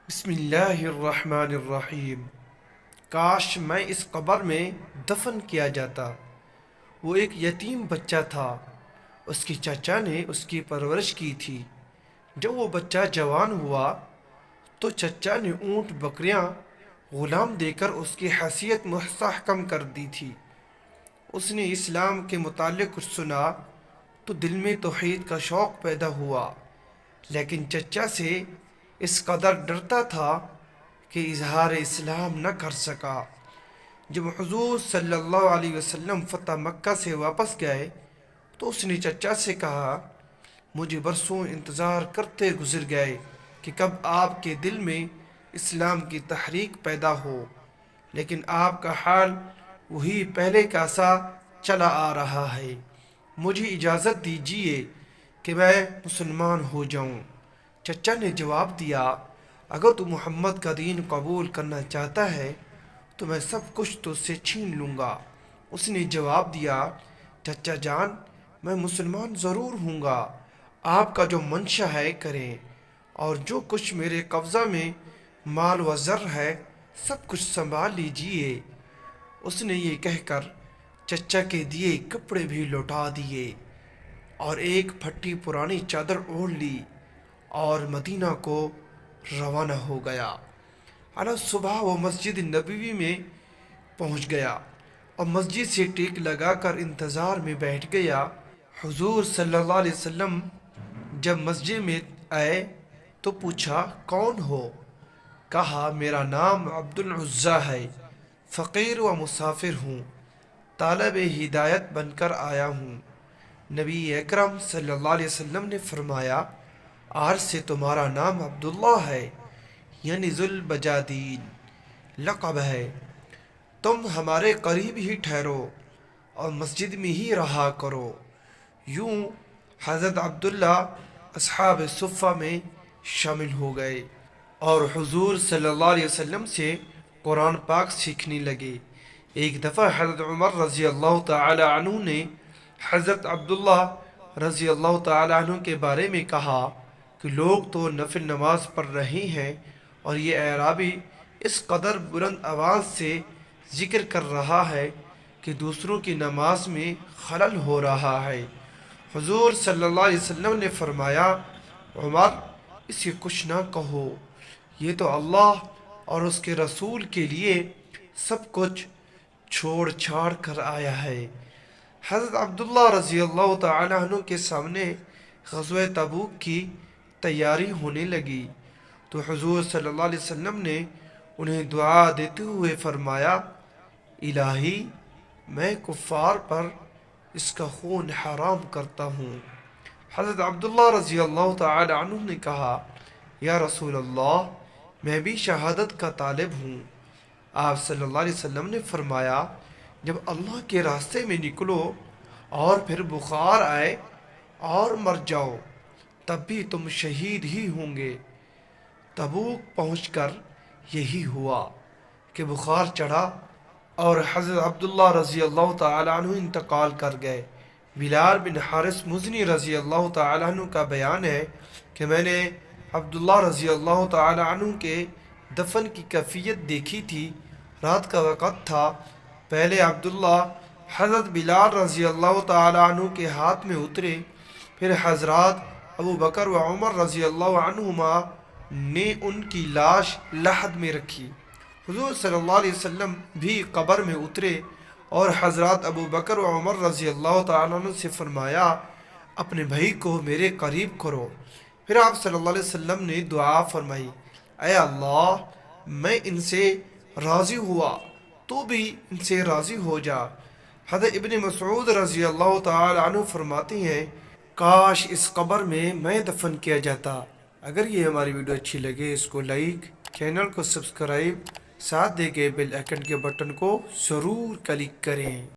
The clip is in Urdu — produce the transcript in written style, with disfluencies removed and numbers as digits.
بسم اللہ الرحمن الرحیم۔ کاش میں اس قبر میں دفن کیا جاتا۔ وہ ایک یتیم بچہ تھا۔ اس کی چچا نے اس کی پرورش کی تھی۔ جب وہ بچہ جوان ہوا تو چچا نے اونٹ بکریاں غلام دے کر اس کی حیثیت مستحکم کر دی تھی۔ اس نے اسلام کے متعلق کچھ سنا تو دل میں توحید کا شوق پیدا ہوا، لیکن چچا سے اس قدر ڈرتا تھا کہ اظہار اسلام نہ کر سکا۔ جب حضور صلی اللہ علیہ وسلم فتح مکہ سے واپس گئے تو اس نے چچا سے کہا، مجھے برسوں انتظار کرتے گزر گئے کہ کب آپ کے دل میں اسلام کی تحریک پیدا ہو، لیکن آپ کا حال وہی پہلے کا سا چلا آ رہا ہے۔ مجھے اجازت دیجیے کہ میں مسلمان ہو جاؤں۔ چچا نے جواب دیا، اگر تو محمد کا دین قبول کرنا چاہتا ہے تو میں سب کچھ تجھ سے چھین لوں گا۔ اس نے جواب دیا، چچا جان، میں مسلمان ضرور ہوں گا، آپ کا جو منشا ہے کریں، اور جو کچھ میرے قبضہ میں مال و زر ہے سب کچھ سنبھال لیجئے۔ اس نے یہ کہہ کر چچا کے دیے کپڑے بھی لوٹا دیے اور ایک پھٹی پرانی چادر اوڑھ لی اور مدینہ کو روانہ ہو گیا۔ صبح وہ مسجد نبوی میں پہنچ گیا اور مسجد سے ٹیک لگا کر انتظار میں بیٹھ گیا۔ حضور صلی اللہ علیہ وسلم جب مسجد میں آئے تو پوچھا، کون ہو؟ کہا، میرا نام عبد العزیٰ ہے، فقیر و مسافر ہوں، طالب ہدایت بن کر آیا ہوں۔ نبی اکرم صلی اللہ علیہ وسلم نے فرمایا، آج سے تمہارا نام عبداللہ ہے، یعنی ذوالبجادین لقب ہے۔ تم ہمارے قریب ہی ٹھہرو اور مسجد میں ہی رہا کرو۔ یوں حضرت عبداللہ اصحاب صفہ میں شامل ہو گئے اور حضور صلی اللہ علیہ وسلم سے قرآن پاک سیکھنے لگے۔ ایک دفعہ حضرت عمر رضی اللہ تعالی عنہ نے حضرت عبداللہ رضی اللہ تعالی عنہ کے بارے میں کہا کہ لوگ تو نفل نماز پڑھ رہے ہیں اور یہ اعرابی اس قدر بلند آواز سے ذکر کر رہا ہے کہ دوسروں کی نماز میں خلل ہو رہا ہے۔ حضور صلی اللہ علیہ وسلم نے فرمایا، عمر، اسے کچھ نہ کہو، یہ تو اللہ اور اس کے رسول کے لیے سب کچھ چھوڑ چھاڑ کر آیا ہے۔ حضرت عبداللہ رضی اللہ تعالی عنہ کے سامنے غزوہ تبوک کی تیاری ہونے لگی تو حضور صلی اللہ علیہ وسلم نے انہیں دعا دیتے ہوئے فرمایا، الہی، میں کفار پر اس کا خون حرام کرتا ہوں۔ حضرت عبداللہ رضی اللہ تعالی عنہ نے کہا، یا رسول اللہ، میں بھی شہادت کا طالب ہوں۔ آپ صلی اللہ علیہ وسلم نے فرمایا، جب اللہ کے راستے میں نکلو اور پھر بخار آئے اور مر جاؤ تب بھی تم شہید ہی ہوں گے۔ تبوک پہنچ کر یہی ہوا کہ بخار چڑھا اور حضرت عبداللہ رضی اللہ تعالی عنہ انتقال کر گئے۔ بلال بن حارث مزنی رضی اللہ تعالی عنہ کا بیان ہے کہ میں نے عبداللہ رضی اللہ تعالی عنہ کے دفن کی کیفیت دیکھی تھی۔ رات کا وقت تھا۔ پہلے عبداللہ حضرت بلال رضی اللہ تعالی عنہ کے ہاتھ میں اترے، پھر حضرات ابو بکر و عمر رضی اللہ عنہما نے ان کی لاش لحد میں رکھی۔ حضور صلی اللہ علیہ وسلم بھی قبر میں اترے اور حضرات ابو بکر و عمر رضی اللہ تعالیٰ عنہ سے فرمایا، اپنے بھائی کو میرے قریب کرو۔ پھر آپ صلی اللہ علیہ وسلم نے دعا فرمائی، اے اللہ، میں ان سے راضی ہوا، تو بھی ان سے راضی ہو جا۔ حضرت ابن مسعود رضی اللہ تعالیٰ عنہ فرماتے ہیں، کاش اس قبر میں دفن کیا جاتا۔ اگر یہ ہماری ویڈیو اچھی لگے اس کو لائک، چینل کو سبسکرائب، ساتھ دے گئے بیل آئیکن کے بٹن کو ضرور کلک کریں۔